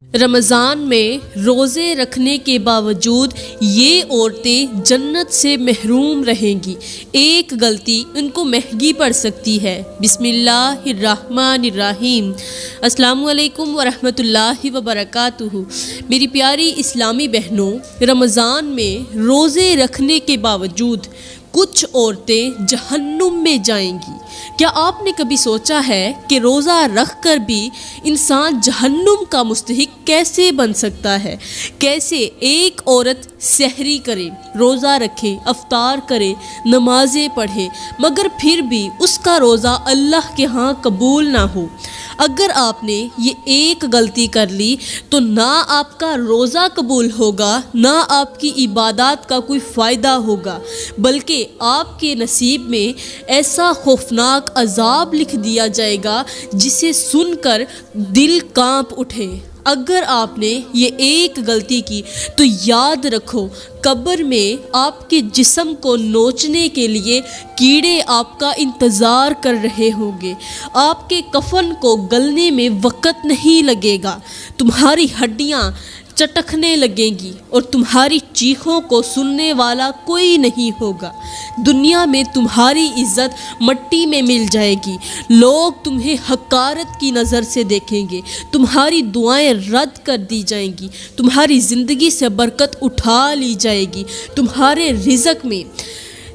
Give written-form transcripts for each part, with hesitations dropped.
رمضان میں روزے رکھنے کے باوجود یہ عورتیں جنت سے محروم رہیں گی۔ ایک غلطی ان کو مہنگی پڑ سکتی ہے۔ بسم اللہ الرحمن الرحیم۔ السلام علیکم ورحمۃ اللہ وبرکاتہ۔ میری پیاری اسلامی بہنوں، رمضان میں روزے رکھنے کے باوجود کچھ عورتیں جہنم میں جائیں گی۔ کیا آپ نے کبھی سوچا ہے کہ روزہ رکھ کر بھی انسان جہنم کا مستحق کیسے بن سکتا ہے؟ کیسے ایک عورت سحری کرے، روزہ رکھے، افطار کرے، نمازیں پڑھے، مگر پھر بھی اس کا روزہ اللہ کے ہاں قبول نہ ہو؟ اگر آپ نے یہ ایک غلطی کر لی تو نہ آپ کا روزہ قبول ہوگا، نہ آپ کی عبادات کا کوئی فائدہ ہوگا، بلکہ آپ کے نصیب میں ایسا خوفناک عذاب لکھ دیا جائے گا جسے سن کر دل کانپ اٹھے۔ اگر آپ نے یہ ایک غلطی کی تو یاد رکھو، قبر میں آپ کے جسم کو نوچنے کے لیے کیڑے آپ کا انتظار کر رہے ہوں گے۔ آپ کے کفن کو گلنے میں وقت نہیں لگے گا، تمہاری ہڈیاں چٹکنے لگیں گی اور تمہاری چیخوں کو سننے والا کوئی نہیں ہوگا۔ دنیا میں تمہاری عزت مٹی میں مل جائے گی، لوگ تمہیں حقارت کی نظر سے دیکھیں گے، تمہاری دعائیں رد کر دی جائیں گی، تمہاری زندگی سے برکت اٹھا لی جائے گی، تمہارے رزق میں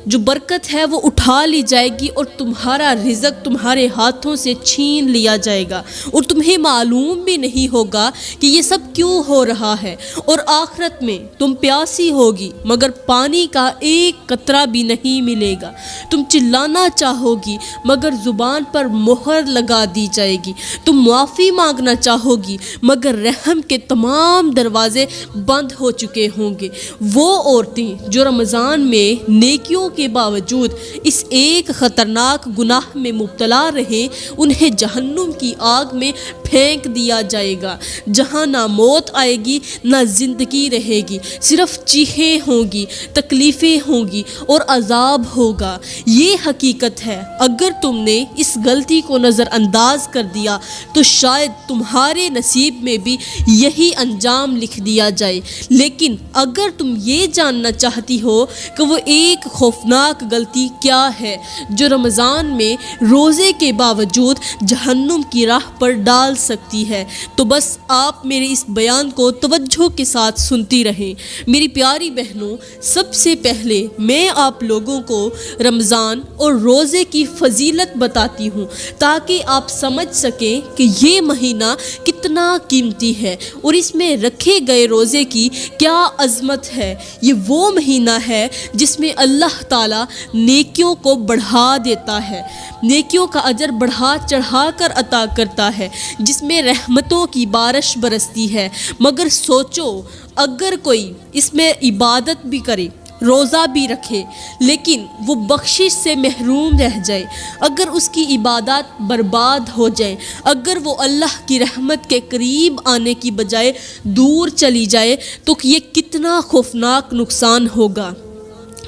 جو برکت ہے وہ اٹھا لی جائے گی اور تمہارا رزق تمہارے ہاتھوں سے چھین لیا جائے گا، اور تمہیں معلوم بھی نہیں ہوگا کہ یہ سب کیوں ہو رہا ہے۔ اور آخرت میں تم پیاسی ہوگی مگر پانی کا ایک قطرہ بھی نہیں ملے گا، تم چلانا چاہو گی مگر زبان پر مہر لگا دی جائے گی، تم معافی مانگنا چاہو گی مگر رحم کے تمام دروازے بند ہو چکے ہوں گے۔ وہ عورتیں جو رمضان میں نیکیوں کے باوجود اس ایک خطرناک گناہ میں مبتلا رہے، انہیں جہنم کی آگ میں پھینک دیا جائے گا، جہاں نہ موت آئے گی نہ زندگی رہے گی، صرف چیخیں ہوں گی، تکلیفیں ہوں گی اور عذاب ہوگا۔ یہ حقیقت ہے۔ اگر تم نے اس غلطی کو نظر انداز کر دیا تو شاید تمہارے نصیب میں بھی یہی انجام لکھ دیا جائے، لیکن اگر تم یہ جاننا چاہتی ہو کہ وہ ایک خوفناک غلطی کیا ہے جو رمضان میں روزے کے باوجود جہنم کی راہ پر ڈال سکتی ہے، تو بس آپ میرے اس بیان کو توجہ کے ساتھ سنتی رہیں۔ میری پیاری بہنوں، سب سے پہلے میں آپ لوگوں کو رمضان اور روزے کی فضیلت بتاتی ہوں تاکہ آپ سمجھ سکیں کہ یہ مہینہ کتنا قیمتی ہے اور اس میں رکھے گئے روزے کی کیا عظمت ہے۔ یہ وہ مہینہ ہے جس میں اللہ تعالیٰ نیکیوں کو بڑھا دیتا ہے، نیکیوں کا اجر بڑھا چڑھا کر عطا کرتا ہے، جس میں رحمتوں کی بارش برستی ہے۔ مگر سوچو، اگر کوئی اس میں عبادت بھی کرے، روزہ بھی رکھے، لیکن وہ بخشش سے محروم رہ جائے، اگر اس کی عبادات برباد ہو جائیں، اگر وہ اللہ کی رحمت کے قریب آنے کی بجائے دور چلی جائے، تو یہ کتنا خوفناک نقصان ہوگا۔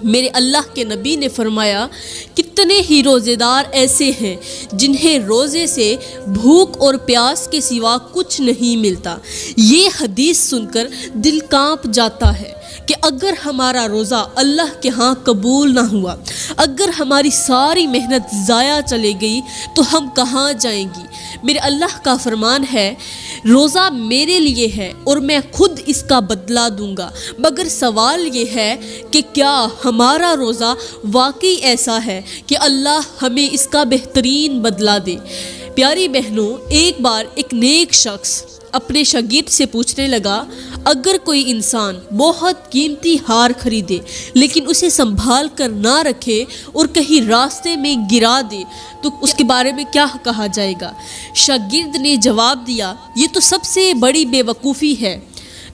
میرے اللہ کے نبی نے فرمایا، کتنے ہی روزے دار ایسے ہیں جنہیں روزے سے بھوک اور پیاس کے سوا کچھ نہیں ملتا۔ یہ حدیث سن کر دل کانپ جاتا ہے کہ اگر ہمارا روزہ اللہ کے ہاں قبول نہ ہوا، اگر ہماری ساری محنت ضائع چلے گئی تو ہم کہاں جائیں گی؟ میرے اللہ کا فرمان ہے، روزہ میرے لیے ہے اور میں خود اس کا بدلہ دوں گا، مگر سوال یہ ہے کہ کیا ہمارا روزہ واقعی ایسا ہے کہ اللہ ہمیں اس کا بہترین بدلہ دے؟ پیاری بہنوں، ایک بار ایک نیک شخص اپنے شاگرد سے پوچھنے لگا، اگر کوئی انسان بہت قیمتی ہار خریدے لیکن اسے سنبھال کر نہ رکھے اور کہیں راستے میں گرا دے تو اس کے بارے میں کیا کہا جائے گا؟ شاگرد نے جواب دیا، یہ تو سب سے بڑی بے وقوفی ہے۔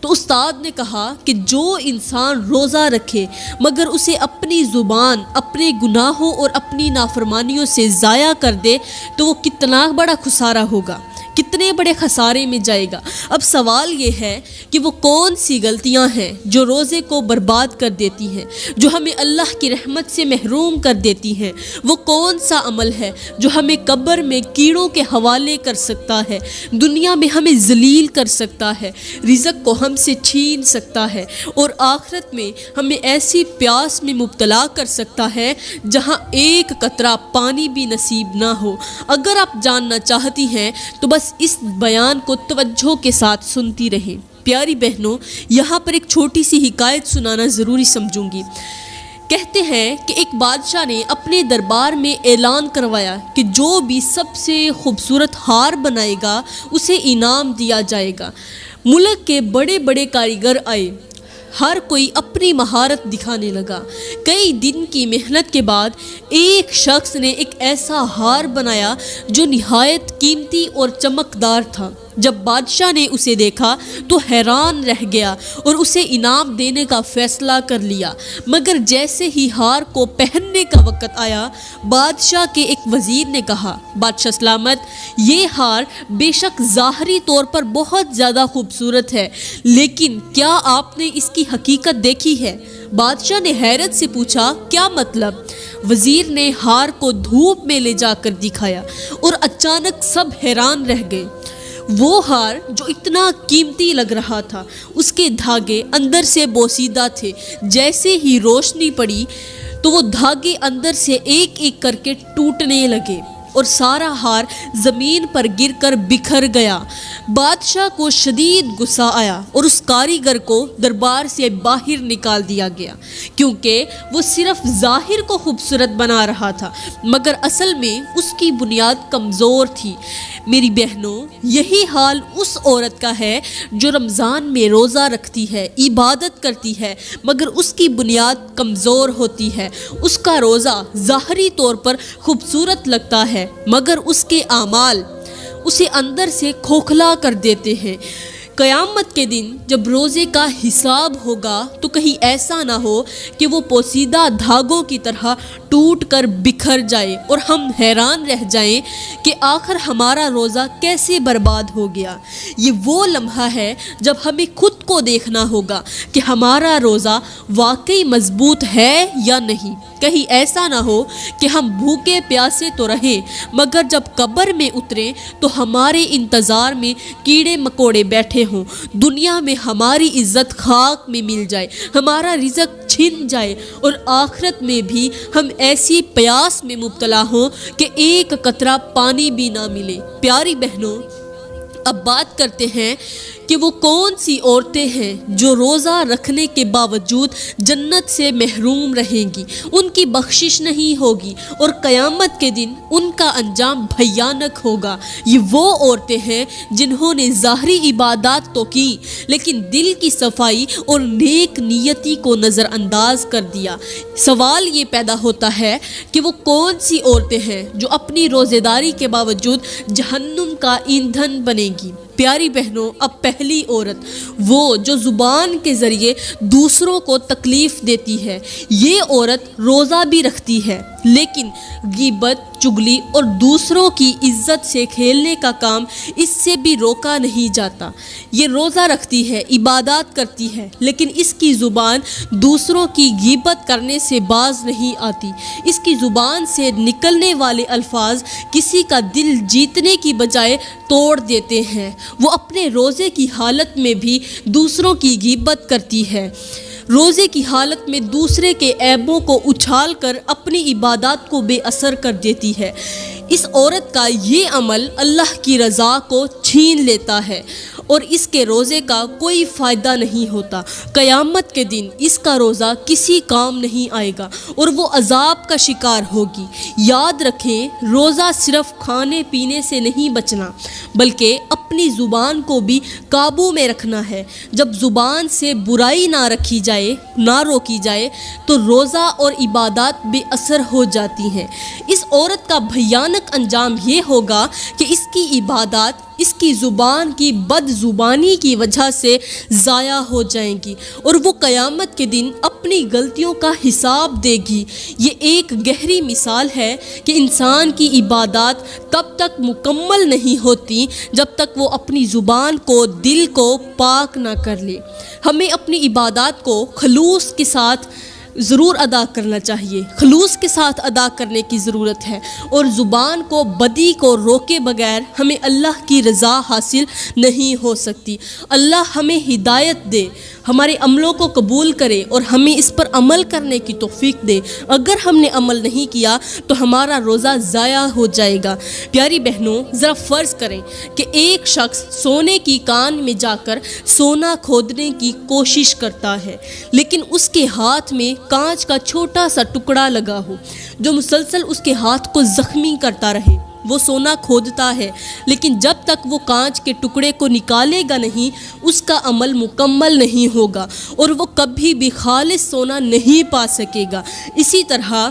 تو استاد نے کہا کہ جو انسان روزہ رکھے مگر اسے اپنی زبان اپنے گناہوں اور اپنی نافرمانیوں سے ضائع کر دے تو وہ کتنا بڑا خسارہ ہوگا۔ کتنے بڑے خسارے میں جائے گا۔ اب سوال یہ ہے کہ وہ کون سی غلطیاں ہیں جو روزے کو برباد کر دیتی ہیں، جو ہمیں اللہ کی رحمت سے محروم کر دیتی ہیں؟ وہ کون سا عمل ہے جو ہمیں قبر میں کیڑوں کے حوالے کر سکتا ہے، دنیا میں ہمیں ذلیل کر سکتا ہے، رزق کو ہم سے چھین سکتا ہے اور آخرت میں ہمیں ایسی پیاس میں مبتلا کر سکتا ہے جہاں ایک قطرہ پانی بھی نصیب نہ ہو؟ اگر آپ جاننا چاہتی ہیں تو بس اس بیان کو توجہ کے ساتھ سنتی رہیں۔ پیاری بہنوں، یہاں پر ایک چھوٹی سی حکایت سنانا ضروری سمجھوں گی۔ کہتے ہیں کہ ایک بادشاہ نے اپنے دربار میں اعلان کروایا کہ جو بھی سب سے خوبصورت ہار بنائے گا اسے انعام دیا جائے گا۔ ملک کے بڑے بڑے کاریگر آئے، ہر کوئی اپنی مہارت دکھانے لگا۔ کئی دن کی محنت کے بعد ایک شخص نے ایک ایسا ہار بنایا جو نہایت قیمتی اور چمکدار تھا۔ جب بادشاہ نے اسے دیکھا تو حیران رہ گیا اور اسے انعام دینے کا فیصلہ کر لیا، مگر جیسے ہی ہار کو پہننے کا وقت آیا، بادشاہ کے ایک وزیر نے کہا، بادشاہ سلامت، یہ ہار بے شک ظاہری طور پر بہت زیادہ خوبصورت ہے، لیکن کیا آپ نے اس کی حقیقت دیکھی ہے؟ بادشاہ نے حیرت سے پوچھا، کیا مطلب؟ وزیر نے ہار کو دھوپ میں لے جا کر دکھایا اور اچانک سب حیران رہ گئے۔ وہ ہار جو اتنا قیمتی لگ رہا تھا، اس کے دھاگے اندر سے بوسیدہ تھے۔ جیسے ہی روشنی پڑی تو وہ دھاگے اندر سے ایک ایک کر کے ٹوٹنے لگے اور سارا ہار زمین پر گر کر بکھر گیا۔ بادشاہ کو شدید غصہ آیا اور اس کاریگر کو دربار سے باہر نکال دیا گیا، کیونکہ وہ صرف ظاہر کو خوبصورت بنا رہا تھا مگر اصل میں اس کی بنیاد کمزور تھی۔ میری بہنوں، یہی حال اس عورت کا ہے جو رمضان میں روزہ رکھتی ہے، عبادت کرتی ہے، مگر اس کی بنیاد کمزور ہوتی ہے۔ اس کا روزہ ظاہری طور پر خوبصورت لگتا ہے مگر اس کے اعمال اسے اندر سے کھوکھلا کر دیتے ہیں۔ قیامت کے دن جب روزے کا حساب ہوگا تو کہیں ایسا نہ ہو کہ وہ پوسیدہ دھاگوں کی طرح ٹوٹ کر بکھر جائے اور ہم حیران رہ جائیں کہ آخر ہمارا روزہ کیسے برباد ہو گیا۔ یہ وہ لمحہ ہے جب ہمیں خود کو دیکھنا ہوگا کہ ہمارا روزہ واقعی مضبوط ہے یا نہیں۔ کہیں ایسا نہ ہو کہ ہم بھوکے پیاسے تو رہیں مگر جب قبر میں اتریں تو ہمارے انتظار میں کیڑے مکوڑے بیٹھے ہوں، دنیا میں ہماری عزت خاک میں مل جائے، ہمارا رزق چھن جائے اور آخرت میں بھی ہم ایسی پیاس میں مبتلا ہوں کہ ایک قطرہ پانی بھی نہ ملے۔ پیاری بہنوں، اب بات کرتے ہیں کہ وہ کون سی عورتیں ہیں جو روزہ رکھنے کے باوجود جنت سے محروم رہیں گی، ان کی بخشش نہیں ہوگی اور قیامت کے دن ان کا انجام بھیانک ہوگا۔ یہ وہ عورتیں ہیں جنہوں نے ظاہری عبادات تو کی لیکن دل کی صفائی اور نیک نیتی کو نظر انداز کر دیا۔ سوال یہ پیدا ہوتا ہے کہ وہ کون سی عورتیں ہیں جو اپنی روزے داری کے باوجود جہنم کا ایندھن بنے گی۔ پیاری بہنوں، اب پہلی عورت، وہ جو زبان کے ذریعے دوسروں کو تکلیف دیتی ہے۔ یہ عورت روزہ بھی رکھتی ہے لیکن غیبت، چغلی اور دوسروں کی عزت سے کھیلنے کا کام اس سے بھی روکا نہیں جاتا۔ یہ روزہ رکھتی ہے، عبادات کرتی ہے، لیکن اس کی زبان دوسروں کی غیبت کرنے سے باز نہیں آتی۔ اس کی زبان سے نکلنے والے الفاظ کسی کا دل جیتنے کی بجائے توڑ دیتے ہیں۔ وہ اپنے روزے کی حالت میں بھی دوسروں کی غیبت کرتی ہے، روزے کی حالت میں دوسرے کے عیبوں کو اچھال کر اپنی عبادات کو بے اثر کر دیتی ہے۔ اس عورت کا یہ عمل اللہ کی رضا کو چھین لیتا ہے اور اس کے روزے کا کوئی فائدہ نہیں ہوتا۔ قیامت کے دن اس کا روزہ کسی کام نہیں آئے گا اور وہ عذاب کا شکار ہوگی۔ یاد رکھیں، روزہ صرف کھانے پینے سے نہیں بچنا بلکہ اپنی زبان کو بھی قابو میں رکھنا ہے۔ جب زبان سے برائی نہ روکی جائے تو روزہ اور عبادات بے اثر ہو جاتی ہیں۔ اس عورت کا بھیانک انجام یہ ہوگا کہ اس کی عبادات اس کی زبان کی بد زبانی کی وجہ سے ضائع ہو جائیں گی اور وہ قیامت کے دن اپنی غلطیوں کا حساب دے گی۔ یہ ایک گہری مثال ہے کہ انسان کی عبادات تب تک مکمل نہیں ہوتی جب تک وہ اپنی زبان کو، دل کو پاک نہ کر لے۔ ہمیں اپنی عبادات کو خلوص کے ساتھ ضرور ادا کرنا چاہیے، خلوص کے ساتھ ادا کرنے کی ضرورت ہے، اور زبان کو، بدی کو روکے بغیر ہمیں اللہ کی رضا حاصل نہیں ہو سکتی۔ اللہ ہمیں ہدایت دے، ہمارے عملوں کو قبول کرے اور ہمیں اس پر عمل کرنے کی توفیق دے۔ اگر ہم نے عمل نہیں کیا تو ہمارا روزہ ضائع ہو جائے گا۔ پیاری بہنوں، ذرا فرض کریں کہ ایک شخص سونے کی کان میں جا کر سونا کھودنے کی کوشش کرتا ہے، لیکن اس کے ہاتھ میں کانچ کا چھوٹا سا ٹکڑا لگا ہو جو مسلسل اس کے ہاتھ کو زخمی کرتا رہے۔ وہ سونا کھودتا ہے، لیکن جب تک وہ کانچ کے ٹکڑے کو نکالے گا نہیں، اس کا عمل مکمل نہیں ہوگا اور وہ کبھی بھی خالص سونا نہیں پا سکے گا۔ اسی طرح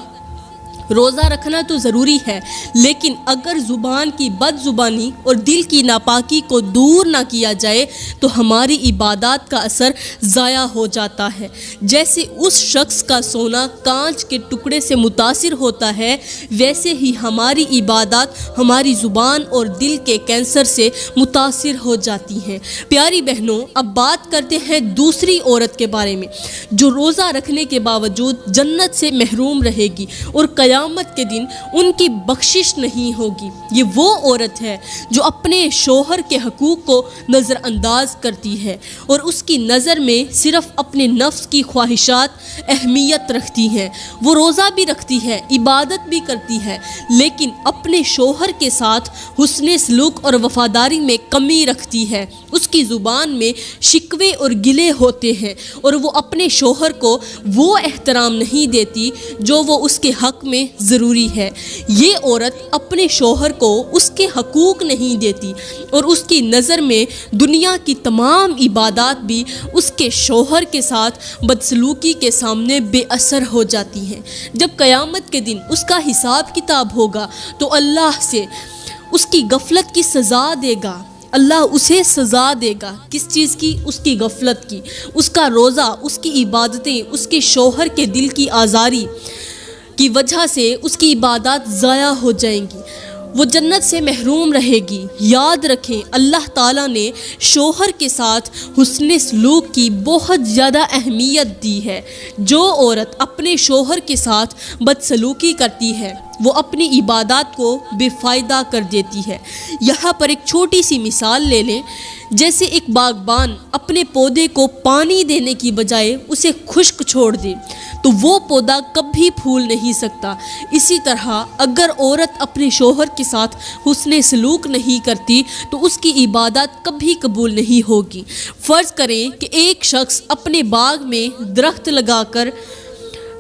روزہ رکھنا تو ضروری ہے، لیکن اگر زبان کی بد زبانی اور دل کی ناپاکی کو دور نہ کیا جائے تو ہماری عبادات کا اثر ضائع ہو جاتا ہے۔ جیسے اس شخص کا سونا کانچ کے ٹکڑے سے متاثر ہوتا ہے، ویسے ہی ہماری عبادات ہماری زبان اور دل کے کینسر سے متاثر ہو جاتی ہیں۔ پیاری بہنوں، اب بات کرتے ہیں دوسری عورت کے بارے میں جو روزہ رکھنے کے باوجود جنت سے محروم رہے گی اور قیامت کے دن ان کی بخشش نہیں ہوگی۔ یہ وہ عورت ہے جو اپنے شوہر کے حقوق کو نظر انداز کرتی ہے اور اس کی نظر میں صرف اپنے نفس کی خواہشات اہمیت رکھتی ہیں۔ وہ روزہ بھی رکھتی ہے، عبادت بھی کرتی ہے، لیکن اپنے شوہر کے ساتھ حسن سلوک اور وفاداری میں کمی رکھتی ہے۔ اس کی زبان میں شکوے اور گلے ہوتے ہیں اور وہ اپنے شوہر کو وہ احترام نہیں دیتی جو وہ اس کے حق میں ضروری ہے۔ یہ عورت اپنے شوہر کو اس کے حقوق نہیں دیتی اور اس کی نظر میں دنیا کی تمام عبادات بھی اس کے شوہر کے ساتھ بدسلوکی کے سامنے بے اثر ہو جاتی ہیں۔ جب قیامت کے دن اس کا حساب کتاب ہوگا تو اللہ سے اس کی غفلت کی سزا دے گا۔ اللہ اسے سزا دے گا، کس چیز کی؟ اس کی غفلت کی، اس کا روزہ، اس کی عبادتیں، اس کے شوہر کے دل کی آزاری کی وجہ سے اس کی عبادات ضائع ہو جائیں گی، وہ جنت سے محروم رہے گی۔ یاد رکھیں، اللہ تعالیٰ نے شوہر کے ساتھ حسن سلوک کی بہت زیادہ اہمیت دی ہے۔ جو عورت اپنے شوہر کے ساتھ بدسلوکی کرتی ہے وہ اپنی عبادات کو بے فائدہ کر دیتی ہے۔ یہاں پر ایک چھوٹی سی مثال لے لیں، جیسے ایک باغبان اپنے پودے کو پانی دینے کی بجائے اسے خشک چھوڑ دے تو وہ پودا کبھی پھول نہیں سکتا۔ اسی طرح اگر عورت اپنے شوہر کے ساتھ حسن سلوک نہیں کرتی تو اس کی عبادات کبھی قبول نہیں ہوگی۔ فرض کریں کہ ایک شخص اپنے باغ میں درخت لگا کر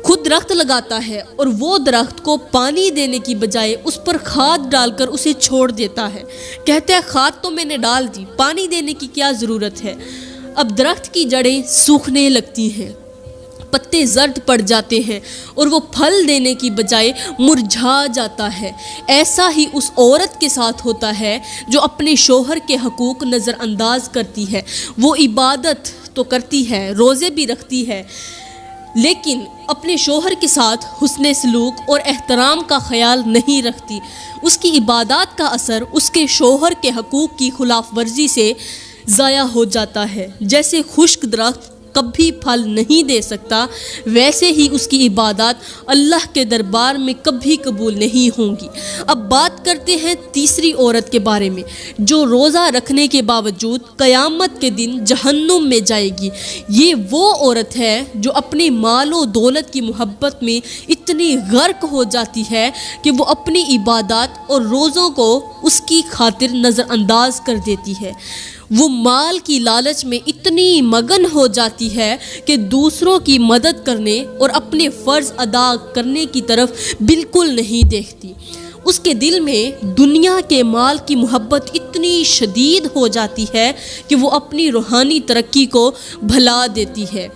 خود درخت لگاتا ہے اور وہ درخت کو پانی دینے کی بجائے اس پر کھاد ڈال کر اسے چھوڑ دیتا ہے۔ کہتا ہے کھاد تو میں نے ڈال دی، پانی دینے کی کیا ضرورت ہے؟ اب درخت کی جڑیں سوکھنے لگتی ہیں، پتے زرد پڑ جاتے ہیں اور وہ پھل دینے کی بجائے مرجھا جاتا ہے۔ ایسا ہی اس عورت کے ساتھ ہوتا ہے جو اپنے شوہر کے حقوق نظر انداز کرتی ہے۔ وہ عبادت تو کرتی ہے، روزے بھی رکھتی ہے، لیکن اپنے شوہر کے ساتھ حسن سلوک اور احترام کا خیال نہیں رکھتی۔ اس کی عبادات کا اثر اس کے شوہر کے حقوق کی خلاف ورزی سے ضائع ہو جاتا ہے۔ جیسے خشک درخت کبھی پھل نہیں دے سکتا، ویسے ہی اس کی عبادات اللہ کے دربار میں کبھی قبول نہیں ہوں گی۔ اب بات کرتے ہیں تیسری عورت کے بارے میں جو روزہ رکھنے کے باوجود قیامت کے دن جہنم میں جائے گی۔ یہ وہ عورت ہے جو اپنے مال و دولت کی محبت میں اتنی غرق ہو جاتی ہے کہ وہ اپنی عبادات اور روزوں کو اس کی خاطر نظر انداز کر دیتی ہے۔ وہ مال کی لالچ میں اتنی مگن ہو جاتی ہے کہ دوسروں کی مدد کرنے اور اپنے فرض ادا کرنے کی طرف بالکل نہیں دیکھتی۔ اس کے دل میں دنیا کے مال کی محبت اتنی شدید ہو جاتی ہے کہ وہ اپنی روحانی ترقی کو بھلا دیتی ہے۔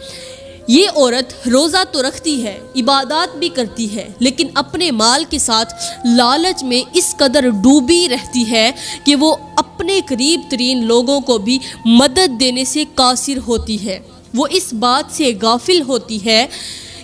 یہ عورت روزہ تو رکھتی ہے، عبادات بھی کرتی ہے، لیکن اپنے مال کے ساتھ لالچ میں اس قدر ڈوبی رہتی ہے کہ وہ اپنے اپنے قریب ترین لوگوں کو بھی مدد دینے سے قاصر ہوتی ہے۔ وہ اس بات سے غافل ہوتی ہے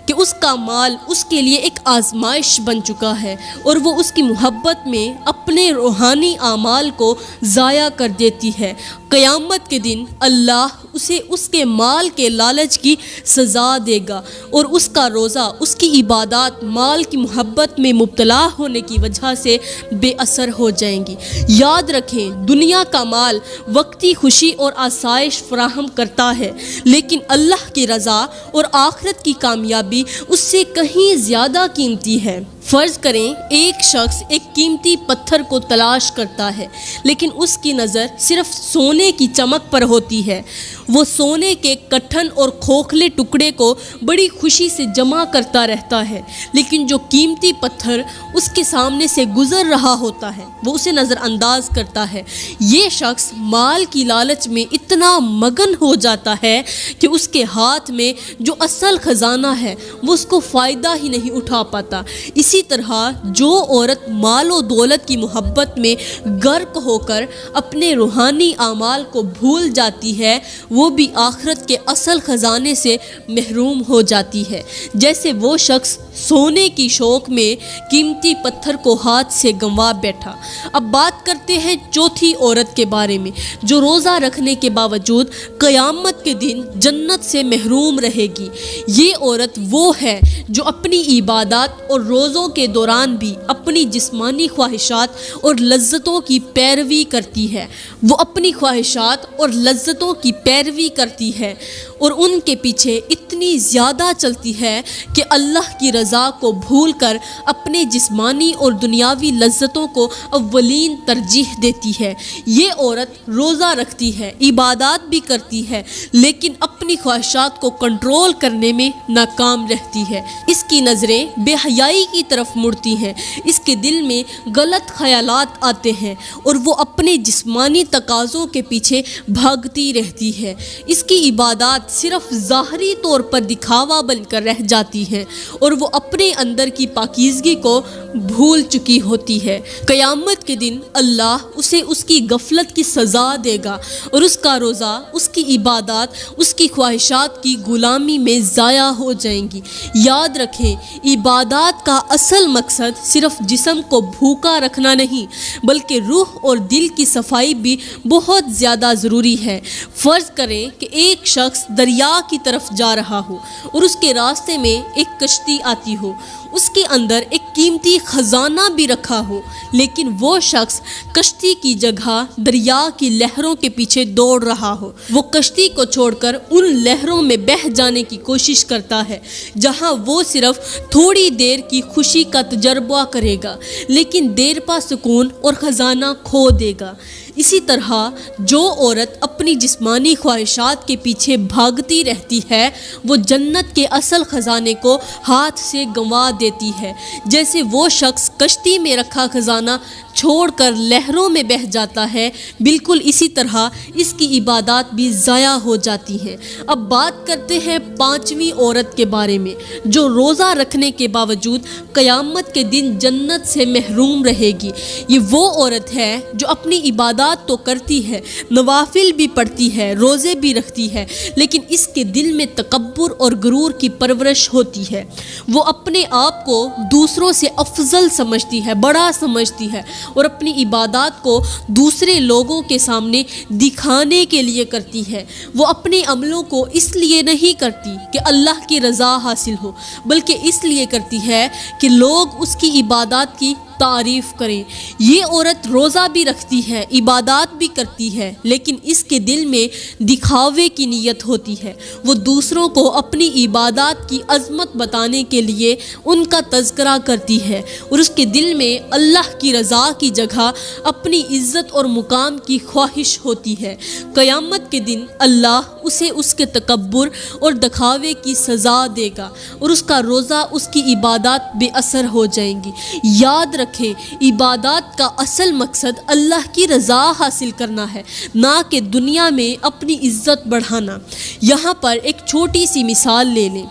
کہ اس کا مال اس کے لیے ایک آزمائش بن چکا ہے اور وہ اس کی محبت میں اپنے روحانی اعمال کو ضائع کر دیتی ہے۔ قیامت کے دن اللہ اسے اس کے مال کے لالچ کی سزا دے گا اور اس کا روزہ، اس کی عبادات مال کی محبت میں مبتلا ہونے کی وجہ سے بے اثر ہو جائیں گی۔ یاد رکھیں، دنیا کا مال وقتی خوشی اور آسائش فراہم کرتا ہے، لیکن اللہ کی رضا اور آخرت کی کامیابی اس سے کہیں زیادہ قیمتی ہے۔ فرض کریں ایک شخص ایک قیمتی پتھر کو تلاش کرتا ہے، لیکن اس کی نظر صرف سونے کی چمک پر ہوتی ہے۔ وہ سونے کے کٹھن اور کھوکھلے ٹکڑے کو بڑی خوشی سے جمع کرتا رہتا ہے، لیکن جو قیمتی پتھر اس کے سامنے سے گزر رہا ہوتا ہے وہ اسے نظر انداز کرتا ہے۔ یہ شخص مال کی لالچ میں اتنا مگن ہو جاتا ہے کہ اس کے ہاتھ میں جو اصل خزانہ ہے وہ اس کو فائدہ ہی نہیں اٹھا پاتا۔ اسی طرح جو عورت مال و دولت کی محبت میں غرق ہو کر اپنے روحانی اعمال کو بھول جاتی ہے، وہ بھی آخرت کے اصل خزانے سے محروم ہو جاتی ہے، جیسے وہ شخص سونے کی شوق میں قیمتی پتھر کو ہاتھ سے گنوا بیٹھا۔ اب بات کرتے ہیں چوتھی عورت کے بارے میں، جو روزہ رکھنے کے باوجود قیامت کے دن جنت سے محروم رہے گی۔ یہ عورت وہ ہے جو اپنی عبادات اور روزوں کے دوران بھی اپنی جسمانی خواہشات اور لذتوں کی پیروی کرتی ہے۔ وہ اپنی خواہشات اور لذتوں کی پیروی کرتی ہے اور ان کے پیچھے اتنی زیادہ چلتی ہے کہ اللہ کی رضا کو بھول کر اپنے جسمانی اور دنیاوی لذتوں کو اولین ترجیح دیتی ہے۔ یہ عورت روزہ رکھتی ہے، عبادات بھی کرتی ہے، لیکن اپنی خواہشات کو کنٹرول کرنے میں ناکام رہتی ہے۔ اس کی نظریں بے حیائی کی طرف مڑتی ہیں، اس کے دل میں غلط خیالات آتے ہیں اور وہ اپنے جسمانی تقاضوں کے پیچھے بھاگتی رہتی ہے۔ اس کی عبادات صرف ظاہری طور پر دکھاوا بن کر رہ جاتی ہیں اور وہ اپنے اندر کی پاکیزگی کو بھول چکی ہوتی ہے۔ قیامت کے دن اللہ اسے اس کی غفلت کی سزا دے گا اور اس کا روزہ، اس کی عبادات، اس کی خواہشات کی غلامی میں ضائع ہو جائیں گی۔ یاد رکھیں، عبادات کا اصل مقصد صرف جسم کو بھوکا رکھنا نہیں، بلکہ روح اور دل کی صفائی بھی بہت زیادہ ضروری ہے۔ فرض کریں کہ ایک شخص دریا کی طرف جا رہا ہو اور اس کے راستے میں ایک کشتی آتی ہو، اس کے اندر ایک قیمتی خزانہ بھی رکھا ہو، لیکن وہ شخص کشتی کی جگہ دریا کی لہروں کے پیچھے دوڑ رہا ہو۔ وہ کشتی کو چھوڑ کر ان لہروں میں بہہ جانے کی کوشش کرتا ہے جہاں وہ صرف تھوڑی دیر کی خوشی کا تجربہ کرے گا، لیکن دیر پا سکون اور خزانہ کھو دے گا۔ اسی طرح جو عورت اپنی جسمانی خواہشات کے پیچھے بھاگتی رہتی ہے وہ جنت کے اصل خزانے کو ہاتھ سے گنوا دیتی ہے، جیسے وہ شخص کشتی میں رکھا خزانہ چھوڑ کر لہروں میں بہہ جاتا ہے، بالکل اسی طرح اس کی عبادات بھی ضائع ہو جاتی ہیں۔ اب بات کرتے ہیں پانچویں عورت کے بارے میں، جو روزہ رکھنے کے باوجود قیامت کے دن جنت سے محروم رہے گی۔ یہ وہ عورت ہے جو اپنی عبادات تو کرتی ہے، نوافل بھی پڑھتی ہے، روزے بھی رکھتی ہے، لیکن اس کے دل میں تکبر اور غرور کی پرورش ہوتی ہے۔ وہ اپنے آپ کو دوسروں سے افضل سمجھتی ہے، بڑا سمجھتی ہے اور اپنی عبادات کو دوسرے لوگوں کے سامنے دکھانے کے لیے کرتی ہے۔ وہ اپنے عملوں کو اس لیے نہیں کرتی کہ اللہ کی رضا حاصل ہو، بلکہ اس لیے کرتی ہے کہ لوگ اس کی عبادات کی تعریف کریں۔ یہ عورت روزہ بھی رکھتی ہے، عبادات بھی کرتی ہے، لیکن اس کے دل میں دکھاوے کی نیت ہوتی ہے۔ وہ دوسروں کو اپنی عبادات کی عظمت بتانے کے لیے ان کا تذکرہ کرتی ہے اور اس کے دل میں اللہ کی رضا کی جگہ اپنی عزت اور مقام کی خواہش ہوتی ہے۔ قیامت کے دن اللہ اسے اس کے تکبر اور دکھاوے کی سزا دے گا اور اس کا روزہ، اس کی عبادات بے اثر ہو جائیں گی۔ یاد رکھیں، عبادات کا اصل مقصد اللہ کی رضا حاصل کرنا ہے، نہ کہ دنیا میں اپنی عزت بڑھانا۔ یہاں پر ایک چھوٹی سی مثال لے لیں۔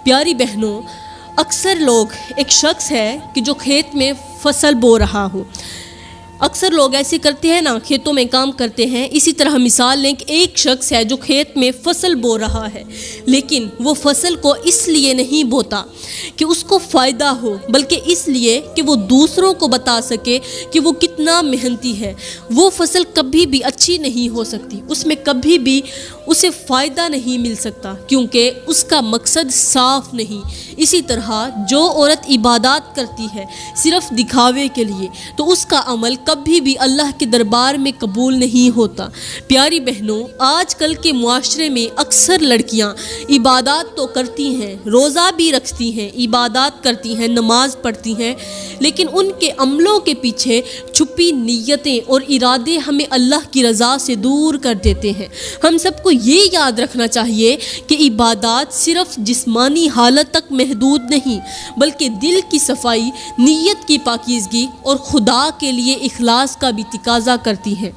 پیاری بہنوں، اکثر لوگ، ایک شخص ہے کہ جو کھیت میں فصل بو رہا ہو، اکثر لوگ ایسے کرتے ہیں نا، کھیتوں میں کام کرتے ہیں، اسی طرح مثال لیں کہ ایک شخص ہے جو کھیت میں فصل بو رہا ہے، لیکن وہ فصل کو اس لیے نہیں بوتا کہ اس کو فائدہ ہو، بلکہ اس لیے کہ وہ دوسروں کو بتا سکے کہ وہ کتنا محنتی ہے۔ وہ فصل کبھی بھی اچھی نہیں ہو سکتی، اس میں کبھی بھی اسے فائدہ نہیں مل سکتا، کیونکہ اس کا مقصد صاف نہیں۔ اسی طرح جو عورت عبادات کرتی ہے صرف دکھاوے کے لیے، تو اس کا عمل کبھی بھی اللہ کے دربار میں قبول نہیں ہوتا۔ پیاری بہنوں، آج کل کے معاشرے میں اکثر لڑکیاں عبادات تو کرتی ہیں، روزہ بھی رکھتی ہیں، عبادات کرتی ہیں، نماز پڑھتی ہیں، لیکن ان کے عملوں کے پیچھے چھپی نیتیں اور ارادے ہمیں اللہ کی رضا سے دور کر دیتے ہیں۔ ہم سب کو یہ یاد رکھنا چاہیے کہ عبادات صرف جسمانی حالت تک محدود نہیں، بلکہ دل کی صفائی، نیت کی پاکیزگی اور خدا کے لیے اخلاص کا بھی تقاضا کرتی ہیں۔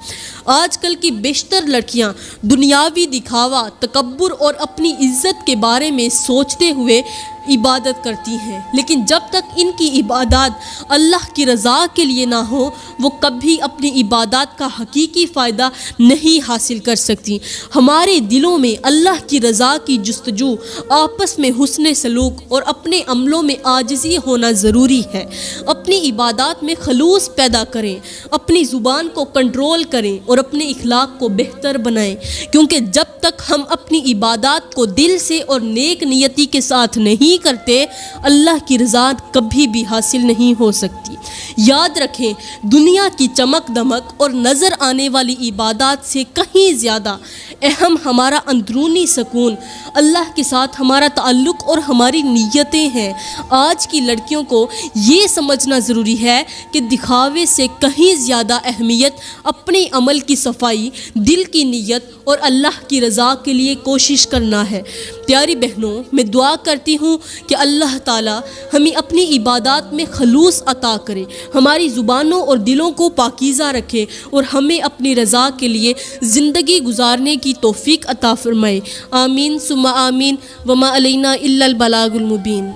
آج کل کی بیشتر لڑکیاں دنیاوی دکھاوا، تکبر اور اپنی عزت کے بارے میں سوچتے ہوئے عبادت کرتی ہیں، لیکن جب تک ان کی عبادات اللہ کی رضا کے لیے نہ ہو، وہ کبھی اپنی عبادات کا حقیقی فائدہ نہیں حاصل کر سکتی۔ ہمارے دلوں میں اللہ کی رضا کی جستجو، آپس میں حسن سلوک اور اپنے عملوں میں عاجزی ہونا ضروری ہے۔ اپنی عبادات میں خلوص پیدا کریں، اپنی زبان کو کنٹرول کریں اور اپنے اخلاق کو بہتر بنائیں، کیونکہ جب تک ہم اپنی عبادات کو دل سے اور نیک نیتی کے ساتھ نہیں کرتے، اللہ کی رضا کبھی بھی حاصل نہیں ہو سکتی۔ یاد رکھیں، دنیا کی چمک دمک اور نظر آنے والی عبادات سے کہیں زیادہ اہم ہمارا اندرونی سکون، اللہ کے ساتھ ہمارا تعلق اور ہماری نیتیں ہیں۔ آج کی لڑکیوں کو یہ سمجھنا ضروری ہے کہ دکھاوے سے کہیں زیادہ اہمیت اپنے عمل کی صفائی، دل کی نیت اور اللہ کی رضا کے لیے کوشش کرنا ہے۔ پیاری بہنوں، میں دعا کرتی ہوں کہ اللہ تعالیٰ ہمیں اپنی عبادات میں خلوص عطا کرے، ہماری زبانوں اور دلوں کو پاکیزہ رکھے اور ہمیں اپنی رضا کے لیے زندگی گزارنے کی توفیق عطا فرمائے۔ آمین ثم آمین، وما علینا الا البلاغ المبین۔